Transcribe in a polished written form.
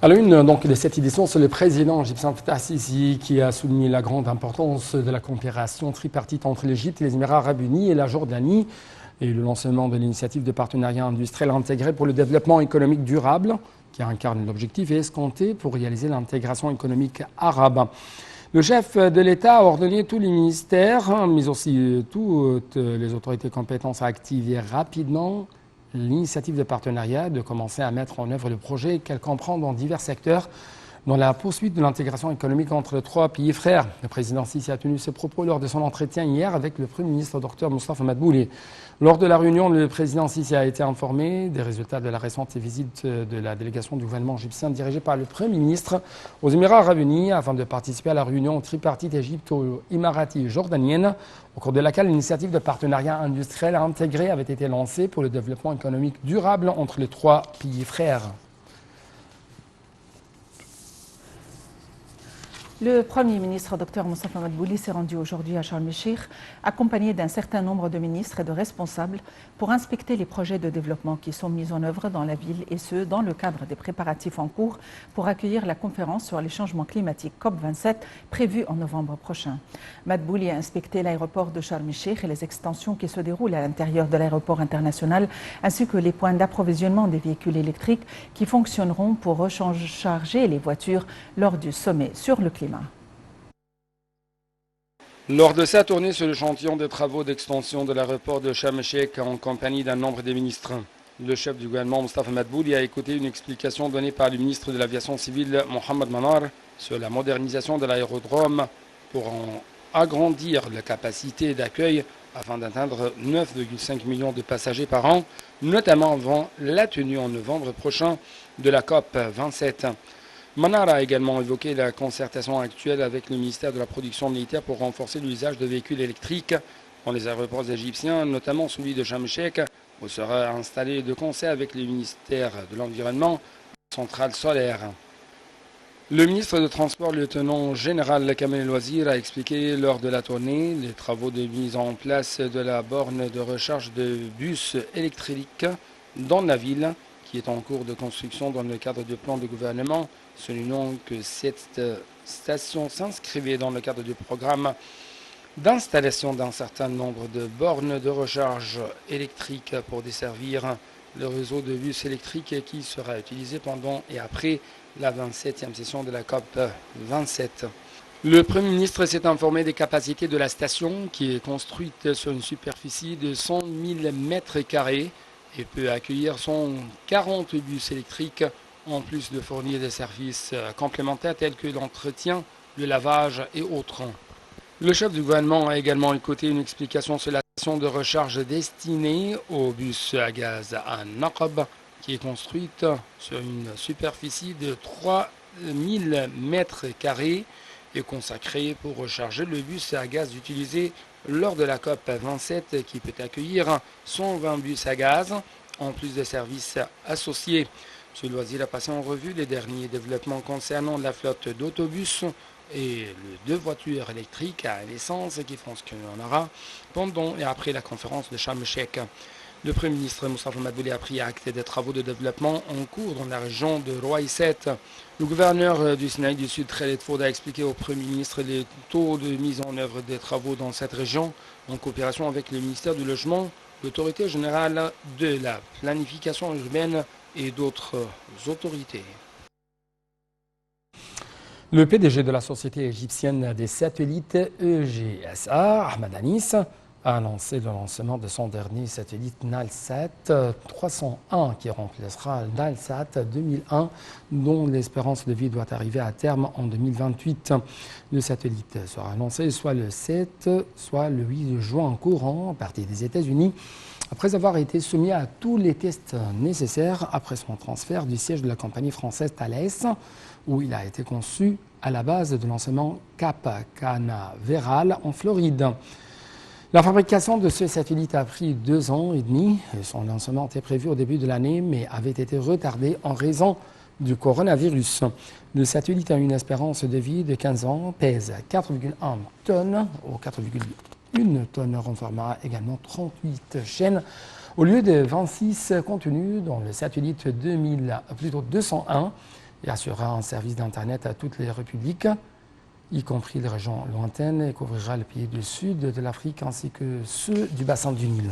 À la une donc, de cette édition, c'est le président égyptien Fattah al-Sisi qui a souligné la grande importance de la coopération tripartite entre l'Égypte, les Émirats arabes unis et la Jordanie et le lancement de l'initiative de partenariat industriel intégré pour le développement économique durable qui incarne l'objectif escompté pour réaliser l'intégration économique arabe. Le chef de l'État a ordonné tous les ministères, mais aussi toutes les autorités compétentes à activer rapidement l'initiative de partenariat, de commencer à mettre en œuvre le projet qu'elle comprend dans divers secteurs, dans la poursuite de l'intégration économique entre les trois pays frères. Le président Sisi a tenu ses propos lors de son entretien hier avec le Premier ministre Dr Moustapha Madbouli. Lors de la réunion, le président Sisi a été informé des résultats de la récente visite de la délégation du gouvernement égyptien dirigée par le Premier ministre aux Émirats arabes unis afin de participer à la réunion tripartite égypto-émiratie jordanienne, au cours de laquelle l'initiative de partenariat industriel intégré avait été lancée pour le développement économique durable entre les trois pays frères. Le Premier ministre Dr Moustapha Madbouli s'est rendu aujourd'hui à Sharm el-Cheikh, accompagné d'un certain nombre de ministres et de responsables pour inspecter les projets de développement qui sont mis en œuvre dans la ville et ce, dans le cadre des préparatifs en cours pour accueillir la conférence sur les changements climatiques COP27 prévue en novembre prochain. Madbouli a inspecté l'aéroport de Sharm el-Cheikh et les extensions qui se déroulent à l'intérieur de l'aéroport international, ainsi que les points d'approvisionnement des véhicules électriques qui fonctionneront pour recharger les voitures lors du sommet sur le climat. Lors de sa tournée sur le chantier des travaux d'extension de l'aéroport de Sharm el-Cheikh en compagnie d'un nombre de ministres, le chef du gouvernement Moustapha Madbouli a écouté une explication donnée par le ministre de l'Aviation civile Mohamed Manar sur la modernisation de l'aérodrome pour en agrandir la capacité d'accueil afin d'atteindre 9,5 millions de passagers par an, notamment avant la tenue en novembre prochain de la COP 27. Manar a également évoqué la concertation actuelle avec le ministère de la Production militaire pour renforcer l'usage de véhicules électriques dans les aéroports égyptiens, notamment celui de Sharm el-Cheikh, où sera installé de concert avec le ministère de l'Environnement, centrale solaire. Le ministre de Transport, le lieutenant général Kamel El Wazir, a expliqué lors de la tournée les travaux de mise en place de la borne de recharge de bus électriques dans la ville, qui est en cours de construction dans le cadre du plan de gouvernement, soulignant que cette station s'inscrivait dans le cadre du programme d'installation d'un certain nombre de bornes de recharge électrique pour desservir le réseau de bus électriques qui sera utilisé pendant et après la 27e session de la COP 27. Le Premier ministre s'est informé des capacités de la station qui est construite sur une superficie de 100 000 m² et peut accueillir 140 bus électriques en plus de fournir des services complémentaires tels que l'entretien, le lavage et autres. Le chef du gouvernement a également écouté une explication sur la station de recharge destinée aux bus à gaz à Naqab qui est construite sur une superficie de 3000 m² et consacrée pour recharger le bus à gaz utilisé lors de la COP 27 qui peut accueillir 120 bus à gaz en plus de services associés. M. Loisir a passé en revue les derniers développements concernant la flotte d'autobus et de voitures électriques à l'essence qui font ce qu'il y en aura pendant et après la conférence de Sharm el-Cheikh. Le Premier ministre Moustapha Madbouli a pris acte des travaux de développement en cours dans la région de Roaïset. Le gouverneur du Sinaï du Sud, Khaled Ford, a expliqué au Premier ministre les taux de mise en œuvre des travaux dans cette région en coopération avec le ministère du Logement, l'Autorité générale de la planification urbaine et d'autres autorités. Le PDG de la société égyptienne des satellites EGSA, Ahmed Anis, a annoncé le lancement de son dernier satellite Nalsat 301 qui remplacera Nalsat 2001 dont l'espérance de vie doit arriver à terme en 2028. Le satellite sera lancé soit le 7, soit le 8 juin courant à partir des États-Unis après avoir été soumis à tous les tests nécessaires après son transfert du siège de la compagnie française Thales où il a été conçu à la base de lancement Cap Canaveral en Floride. La fabrication de ce satellite a pris 2 ans et demi. Son lancement était prévu au début de l'année, mais avait été retardé en raison du coronavirus. Le satellite a une espérance de vie de 15 ans, pèse 4,1 tonnes ou 4,1 tonnes, renfermera également 38 chaînes au lieu de 26 contenus dans le satellite 201. et assurera un service d'Internet à toutes les républiques, y compris les régions lointaines, et couvrira le pays du sud de l'Afrique ainsi que ceux du bassin du Nil.